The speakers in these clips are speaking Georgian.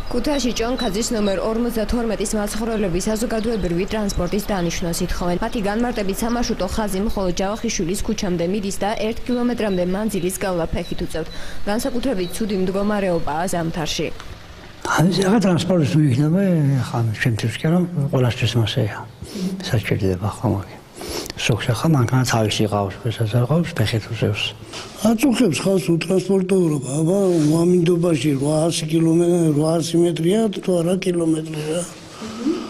ქუთაისში ჭონქაძის ნომერ 52-ის მაცხოვრებლების საზოგადოებრივი ტრანსპორტის დანიშვნას ითხოვენ. მათი განმარტებით სამარშრუტო ხაზი მხოლოდ ჯავახიშვილის ქუჩამდე მიდის და 1 კილომეტრამდე მანძილის გავლა ფეხით უწევთ. განსაკუთრებით ცუდი მდგომარეობაა ზამთარში. რა ტრანსპორტის მიიქნება ხან შემთხვევაში რომ ყველასთვის მასეა. საჭიროება ხომ სოქშახა მანქანა თავისი ყავს, შესაძლოა ფეხით უწევს. აწუხებს ხალხს ტრანსპორტირება, აბა მოამინდობაში 800 კილომეტრი, 800 მეტრია თუ არა კილომეტრია.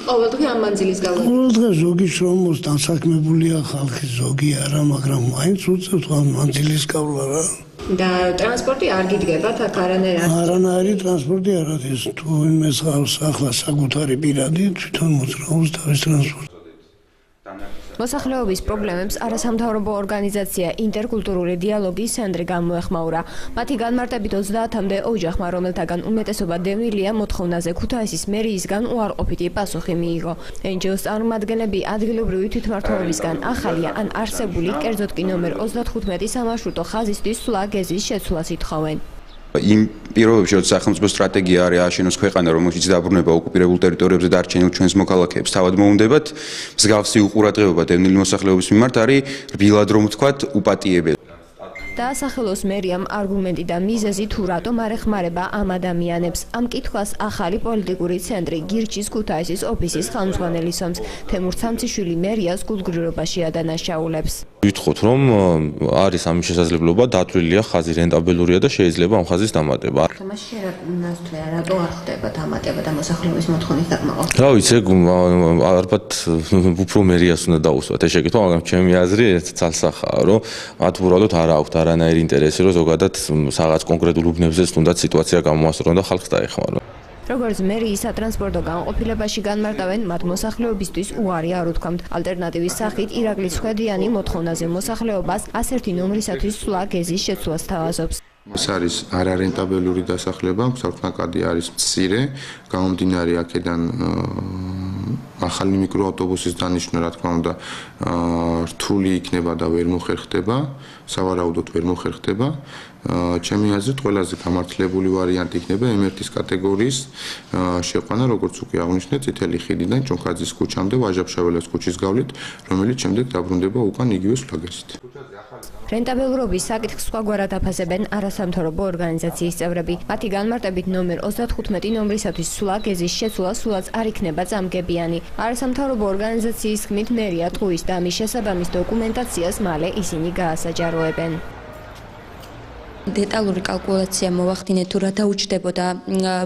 ყოველდღე ამ მანძილის გავლა. ყოველდღე ზოგი შრომობს, დასაქმებულია ხალხი, ზოგი არა, მაგრამ მაინც უწევს მანძილის გავლა რა. და ტრანსპორტი არ გიდგებათ აქ არანაირი? არანაირი ტრანსპორტი არ არის. თუ იმეს ხავს ახლა საკუთარი პირადი თვითონ მოძრაობს თავის ტრანსპორტს. მოსახლეობის პრობლემებს არასამთავრობო ორგანიზაცია ინტერკულტურული დიალოგის ცენტრი გამოეხმაურა. მათი განმარტებით 30-მდე ოჯახმა, რომელთაგან უმეტესობა დევნილია მოთხოვნაზე, ქუთაისის მერიისგან უარყოფითი პასუხი მიიღო. NGO-ს წარმომადგენლები ადგილობრივი თვითმმართველობისგან ახალია ან არსებული, კერძოდ კი ნომერ 35 სამარშრუტო ხაზისთვის სვლა გეზის შეცვლას ითხოვენ. იმ პირობებში, როცა სახელმწიფო სტრატეგია არის აშენოს ქვეყანა, რომელშიც დაბრუნება ოკუპირებულ ტერიტორიებზე დარჩენილ ჩვენს მოქალაქეებს თავად მოუნდებათ, მსგავსი უყურადღებობა დევნილი მოსახლეობის მიმართ არის რბილად რომ ვთქვათ, უპატიებელი. დაასახელოს მერიამ არგუმენტი და მიზეზი თუ რატომ არ ეხმარება ამ ადამიანებს. ამ კითხვას ახალი პოლიტიკური ცენტრი გირჩის ქუთაისის ოფისის ხელმძღვანელი სომს თემურ სამციშვილი მერიას გულგრილობაში ადანაშაულებს. Ვითხოვთ, რომ არის ამის შესაძლებლობა, დათვლილია ხაზი რენტაბელურია და შეიძლება ამ ხაზის დამატება. მაშინ რატო არ ხდება დამატება და მოსახლეობის მოთხოვნის დაკმაყოფილება? რა ვიცი, ალბათ უფრო მერიას უნდა დაუსვათ ეს შეკითხვა, მაგრამ ჩემი აზრი ცალსახაა, რომ მათ უბრალოდ არ აქვთ არანაირი ინტერესი, რომ ზოგადად რაღაც კონკრეტულ უბნებზეც თუნდაც სიტუაცია გამოასწორონ და ხალხს დაეხმარონ. როგორც მერიის სატრანსპორტო განყოფილებაში განმარტავენ, მათ მოსახლეობისთვის უარი არ უთქვამთ. ალტერნატივის სახით ირაკლი ცხედიანი მოთხოვნაზე მოსახლეობას 101 ნომრისათვის სვლა გეზის შეცვლას თავაზობს. ეს არის არარენტაბელური დასახლება, მგზავრთნაკადი არის მცირე, გამომდინარე აქედან ახალი მიკროავტობუსის დანიშვნა, რა თქმა უნდა, რთული იქნება და ვერ მოხერხდება, სავარაუდოდ ვერ მოხერხდება. ჩემი აზრით, ყველაზე გამართლებული ვარიანტი იქნება M1-ის კატეგორიის შეყვანა, როგორც უკვე აღნიშნეთ, წითელი ხიდიდან ჭონქაძის ქუჩამდე ვაჟა-ფშაველას ქუჩის გავლით, რომელიც შემდეგ დაბრუნდება უკან იგივე სვლაგეზით. რენტაბელურობის საკითხს სხვაგვარად აფასებენ არასამთავრობო ორგანიზაციის წევრები. მათი განმარტებით ნომერ 35 ნომრისათვის სვლა გეზის შეცვლა სულაც არ იქნება წამგებიანი. არასამთავრობო ორგანიზაციის თქმით, მერია ტყუის და ამის შესაბამის დოკუმენტაციას მალე ისინი გაასაჯაროებენ. დეტალური კალკულაცია მოვახდინეთ თუ რა დაუჭდებოდა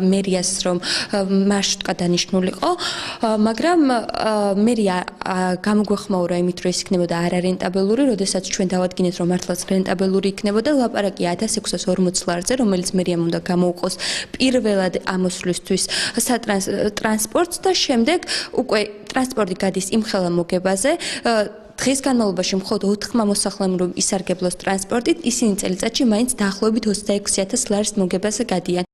მერიას რომ მარშრუტკა დანიშნულიყო, მაგრამ მერია გამოგვეხმაურა იმით რომ ეს იქნებოდა არარენტაბელური, როდესაც ჩვენ დავადგინეთ რომ მართლაც რენტაბელური იქნებოდა, ლაპარაკია 1640 ლარზე, რომელიც მერიამ უნდა გამოუყოს პირველად ამოსვლისთვის ტრანსპორტს და შემდეგ უკვე ტრანსპორტი გადის იმხელა მოგებაზე. დღის განმავლობაში მხოლოდ 4 მოსახლემ რომ ისარგებლოს ტრანსპორტით, ისინი წელიწადში მაინც დაახლოებით 26,000 ლარის მოგებაზე გადიან.